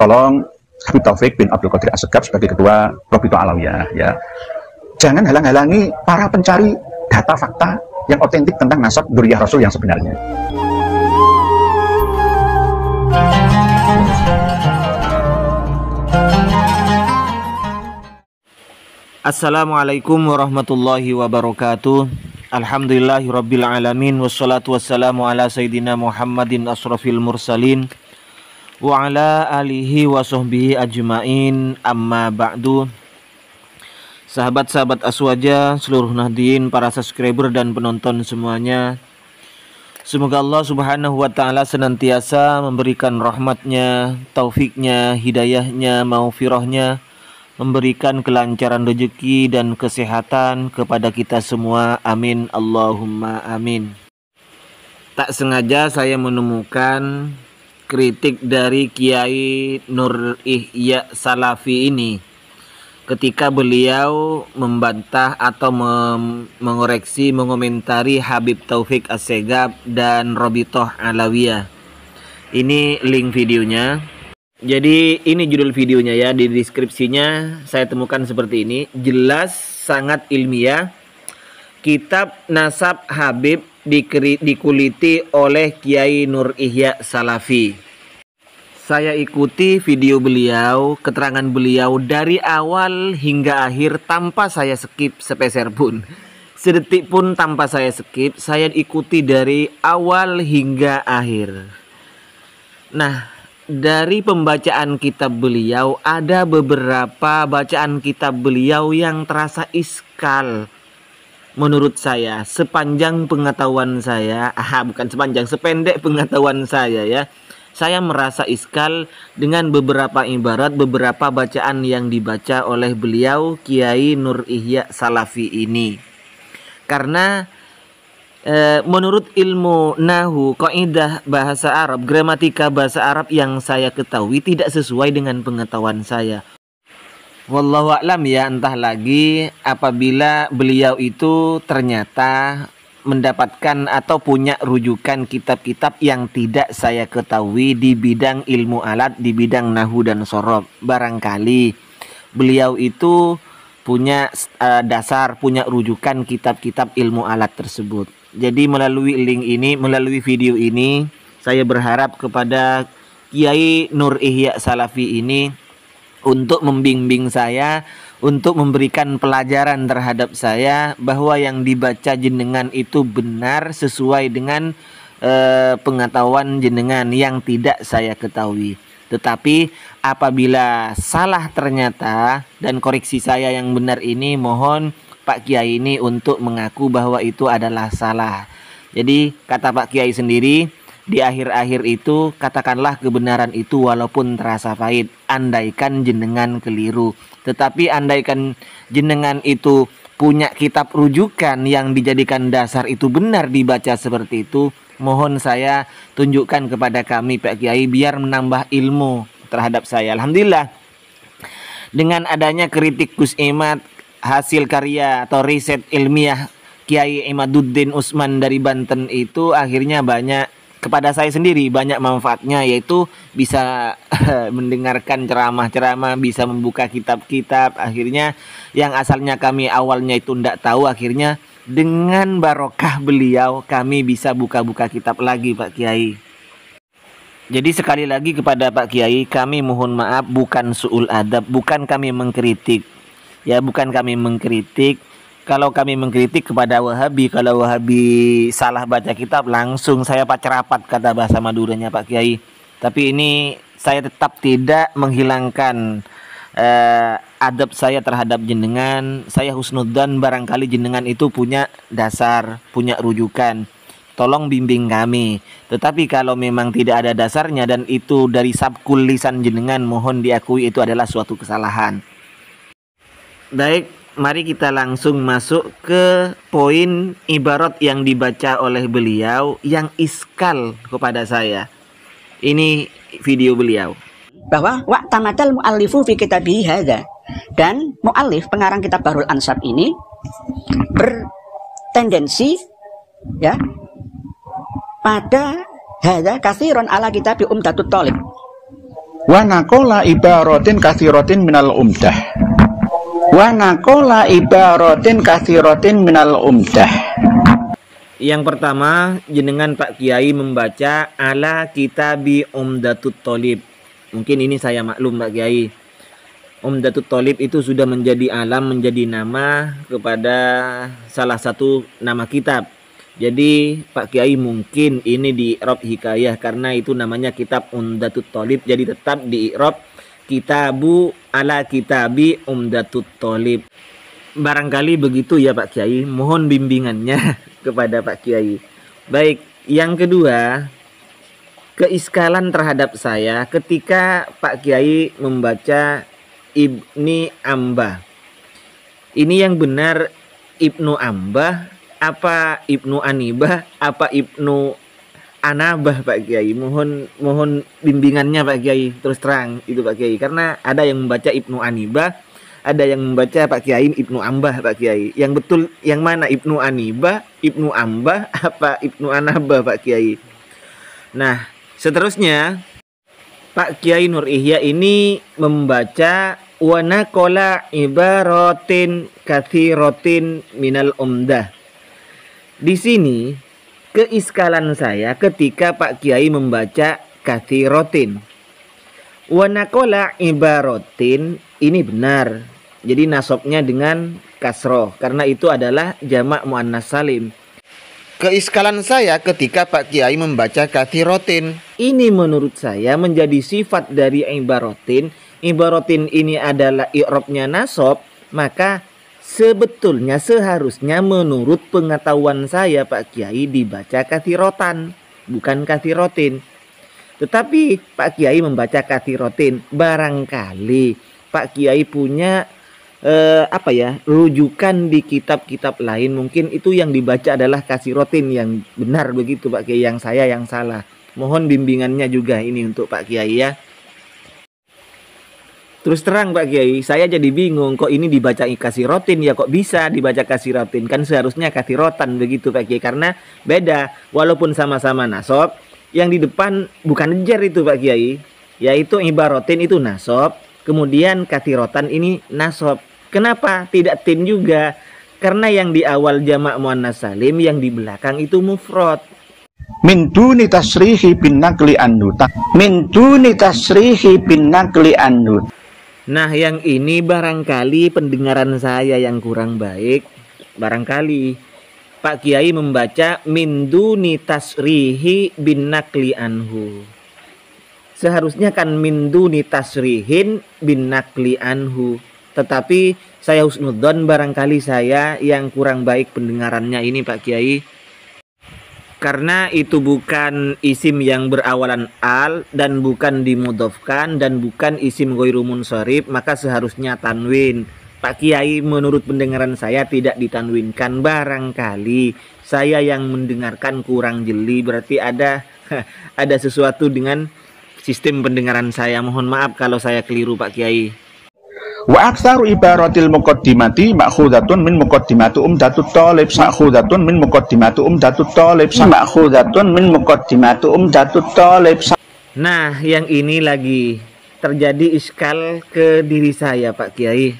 tolong Habib Taufik bin Abdul Qadir Assegaf sebagai ketua Robito Alawiyah, ya, jangan halang-halangi para pencari data fakta yang otentik tentang nasab dzurriyyah Rasul yang sebenarnya. Assalamualaikum warahmatullahi wabarakatuh. Alhamdulillahirabbil alamin, wassalatu wassalamu ala sayyidina Muhammadin asrofil mursalin wa ala alihi wa sahbihi ajmain, amma ba'du. Sahabat-sahabat Aswaja, seluruh nahdien, para subscriber dan penonton semuanya, semoga Allah subhanahu wa ta'ala senantiasa memberikan rahmatnya, taufiknya, hidayahnya, maufirahnya, memberikan kelancaran rezeki dan kesehatan kepada kita semua. Amin, Allahumma amin. Tak sengaja saya menemukan kritik dari Kiai Nur Ihya Salafi ini ketika beliau membantah atau mengoreksi, mengomentari Habib Taufik Assegaf dan Robitoh Alawiyah. Ini link videonya. Jadi ini judul videonya ya, di deskripsinya saya temukan seperti ini. Jelas, sangat ilmiah. Kitab Nasab Habib dikuliti oleh Kiai Nur Ihya Salafi. Saya ikuti video beliau, keterangan beliau dari awal hingga akhir tanpa saya skip sepeser pun. Sedetik pun tanpa saya skip, saya ikuti dari awal hingga akhir. Nah, dari pembacaan kitab beliau, ada beberapa bacaan kitab beliau yang terasa iskal menurut saya, sepanjang pengetahuan saya, sependek pengetahuan saya ya. Saya merasa iskal dengan beberapa ibarat, beberapa bacaan yang dibaca oleh beliau Kiai Nur Ihya Salafi ini. Karena menurut ilmu nahu, kaidah bahasa Arab, gramatika bahasa Arab yang saya ketahui tidak sesuai dengan pengetahuan saya. Wallahu a'lam ya, entah lagi apabila beliau itu ternyata mendapatkan atau punya rujukan kitab-kitab yang tidak saya ketahui di bidang ilmu alat, di bidang nahu dan sorob. Barangkali beliau itu punya dasar, punya rujukan kitab-kitab ilmu alat tersebut. Jadi melalui link ini, melalui video ini, saya berharap kepada Kiai Nur Ihya Salafi ini untuk membimbing saya, untuk memberikan pelajaran terhadap saya bahwa yang dibaca jenengan itu benar sesuai dengan pengetahuan jenengan yang tidak saya ketahui. Tetapi apabila salah ternyata dan koreksi saya yang benar ini, mohon Pak Kiai ini untuk mengaku bahwa itu adalah salah. Jadi kata Pak Kiai sendiri, di akhir-akhir itu katakanlah kebenaran itu walaupun terasa pahit, andaikan jenengan keliru. Tetapi andaikan jenengan itu punya kitab rujukan yang dijadikan dasar itu benar dibaca seperti itu, mohon saya tunjukkan kepada kami Pak Kiai biar menambah ilmu terhadap saya. Alhamdulillah, dengan adanya kritik Gus Imad, hasil karya atau riset ilmiah Kiai Imaduddin Usman dari Banten itu akhirnya banyak, kepada saya sendiri banyak manfaatnya, yaitu bisa mendengarkan ceramah-ceramah, bisa membuka kitab-kitab. Akhirnya yang asalnya kami awalnya itu tidak tahu, akhirnya dengan barokah beliau kami bisa buka-buka kitab lagi Pak Kiai. Jadi sekali lagi kepada Pak Kiai, kami mohon maaf, bukan su'ul adab, bukan kami mengkritik. Ya, bukan kami mengkritik. Kalau kami mengkritik kepada Wahabi, kalau Wahabi salah baca kitab, langsung saya pacerapat, kata bahasa Maduranya Pak Kiai. Tapi ini saya tetap tidak menghilangkan adab saya terhadap jenengan. Saya husnudzan, barangkali jenengan itu punya dasar, punya rujukan. Tolong bimbing kami. Tetapi kalau memang tidak ada dasarnya dan itu dari sabkul lisan jenengan, mohon diakui itu adalah suatu kesalahan. Baik, mari kita langsung masuk ke poin ibarat yang dibaca oleh beliau yang iskal kepada saya. Ini video beliau. Bahwa wa'tamadal mu'allifu fi kitabihi hadza, dan mu'allif pengarang kitab Bahrul Ansab ini bertendensi ya pada hadza katsiron ala kitab Umdatut Thalib. Wa naqala ibaratin katsiratin minal umdah. Wa naqala ibaratin katsiratin minal umdah. Yang pertama, jenengan Pak Kiai membaca ala kitabi Umdatut Thalib. Mungkin ini saya maklum Pak Kiai. Umdatut Thalib itu sudah menjadi alam, menjadi nama kepada salah satu nama kitab. Jadi Pak Kiai mungkin ini di i'rab hikayah karena itu namanya kitab Umdatut Thalib. Jadi tetap di i'rab kitabu ala kitabi Umdatut Thalib. Barangkali begitu ya Pak Kiai. Mohon bimbingannya kepada Pak Kiai. Baik, yang kedua, keiskalan terhadap saya ketika Pak Kiai membaca Ibni Ambah. Ini yang benar Ibnu Ambah apa Ibnu Anibah apa Ibnu Anabah Pak Kiai? Mohon bimbingannya Pak Kiai, terus terang itu Pak Kiai, karena ada yang membaca Ibnu Anibah, ada yang membaca Pak Kiai Ibnu Ambah Pak Kiai. Yang betul yang mana, Ibnu Anibah, Ibnu Ambah apa Ibnu Anabah Pak Kiai? Nah, seterusnya Pak Kiai Nur Ihya ini membaca wa naqala ibaratin katsiratin minal umdah. Di sini keiskalan saya ketika Pak Kiai membaca katsiratin. Wa naqala ibaratin ini benar. Jadi nasabnya dengan kasroh karena itu adalah jamak muannas salim. Keiskalan saya ketika Pak Kiai membaca katsiratin. Ini menurut saya menjadi sifat dari ibaratin. Ibaratin ini adalah i'rabnya nasab, maka sebetulnya seharusnya menurut pengetahuan saya Pak Kiai dibaca katsiratan, bukan katsiratin. Tetapi Pak Kiai membaca katsiratin. Barangkali Pak Kiai punya rujukan di kitab-kitab lain, mungkin itu yang dibaca adalah katsiratin yang benar begitu Pak Kiai, yang saya yang salah. Mohon bimbingannya juga ini untuk Pak Kiai ya. Terus terang Pak Kiai, saya jadi bingung kok ini dibaca katsiratin ya, kok bisa dibaca katsiratin? Kan seharusnya katsiratan begitu Pak Kiai, karena beda walaupun sama-sama nasab, yang di depan bukan jar itu Pak Kiai, yaitu ibaratin itu nasab, kemudian katsiratan ini nasab. Kenapa tidak tin juga? Karena yang di awal jamak muannas salim, yang di belakang itu mufrad. Min duni tasrihi bin naqli anhu. Min duni tasrihi bin naqli anhu. Nah, yang ini barangkali pendengaran saya yang kurang baik. Barangkali Pak Kiai membaca min duni tasrihi bin naqli anhu. Seharusnya kan min duni tasrihin bin naqli anhu. Tetapi saya husnudzon barangkali saya yang kurang baik pendengarannya ini Pak Kiai. Karena itu bukan isim yang berawalan al dan bukan dimudhofkan dan bukan isim ghairu munsharif, maka seharusnya tanwin. Pak Kiai menurut pendengaran saya tidak ditanwinkan. Barangkali saya yang mendengarkan kurang jeli, berarti ada sesuatu dengan sistem pendengaran saya. Mohon maaf kalau saya keliru Pak Kiai. Wa aktsaru ibaratil muqaddimati ma'khudatun min muqaddimati umdatut thalib ma'khudatun min muqaddimati umdatut thalib ma'khudatun min muqaddimati umdatut thalib. Nah, yang ini lagi terjadi iskal ke diri saya Pak Kiai.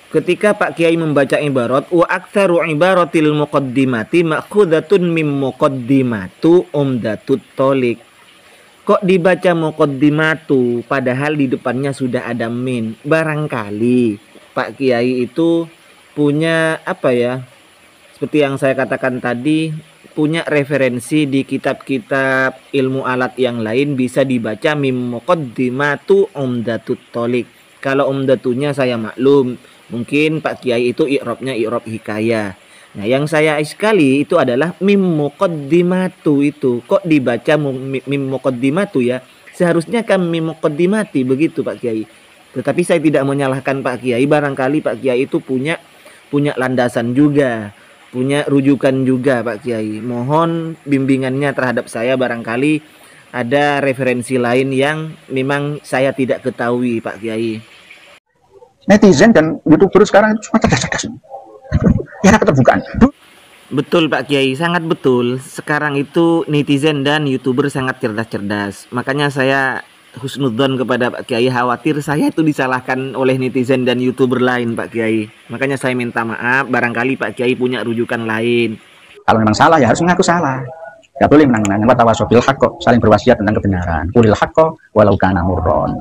Ketika Pak Kiai membaca ibarat wa aktsaru ibaratil muqaddimati ma'khudatun min muqaddimatu umdatut thalib. Kok dibaca muqaddimatu padahal di depannya sudah ada min? Barangkali Pak Kiai itu punya seperti yang saya katakan tadi, punya referensi di kitab-kitab ilmu alat yang lain, bisa dibaca mim muqaddimatu umdatut thalib. Kalau umdatunya saya maklum, mungkin Pak Kiai itu i'rabnya i'rab hikayah. Nah, yang saya iskali itu adalah mim muqaddimatu itu. Kok dibaca mim muqaddimatu ya? Seharusnya kan mim muqaddimati begitu Pak Kiai. Tetapi saya tidak menyalahkan Pak Kiai, barangkali Pak Kiai itu punya landasan juga, punya rujukan juga Pak Kiai. Mohon bimbingannya terhadap saya, barangkali ada referensi lain yang memang saya tidak ketahui Pak Kiai. Netizen dan YouTuber sekarang itu cuma cerdas-cerdas. Ya, keterbukaan. Betul Pak Kiai, sangat betul. Sekarang itu netizen dan YouTuber sangat cerdas-cerdas. Makanya saya husnudzon kepada Pak Kiai, khawatir saya itu disalahkan oleh netizen dan YouTuber lain Pak Kiai. Makanya saya minta maaf, barangkali Pak Kiai punya rujukan lain. Kalau memang salah ya harus mengaku salah. Gak boleh menang-menang. Watawasobil haqqo, saling berwasiat tentang kebenaran. Qulil haqqo walau kana murron.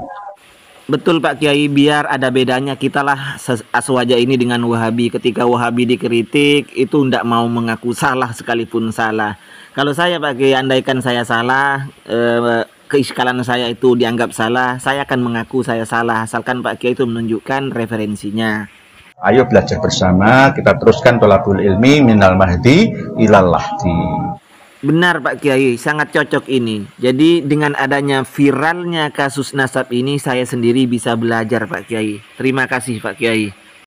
Betul Pak Kiai, biar ada bedanya kita lah aswaja ini dengan Wahabi. Ketika Wahabi dikritik itu tidak mau mengaku salah sekalipun salah. Kalau saya Pak Kiai, andaikan saya salah, keiskalan saya itu dianggap salah, saya akan mengaku saya salah, asalkan Pak Kiai itu menunjukkan referensinya. Ayo belajar bersama, kita teruskan tolabul ilmi minal mahdi ilal lahdi. Benar Pak Kiai, sangat cocok ini. Jadi dengan adanya viralnya kasus nasab ini, saya sendiri bisa belajar Pak Kiai. Terima kasih Pak Kiai.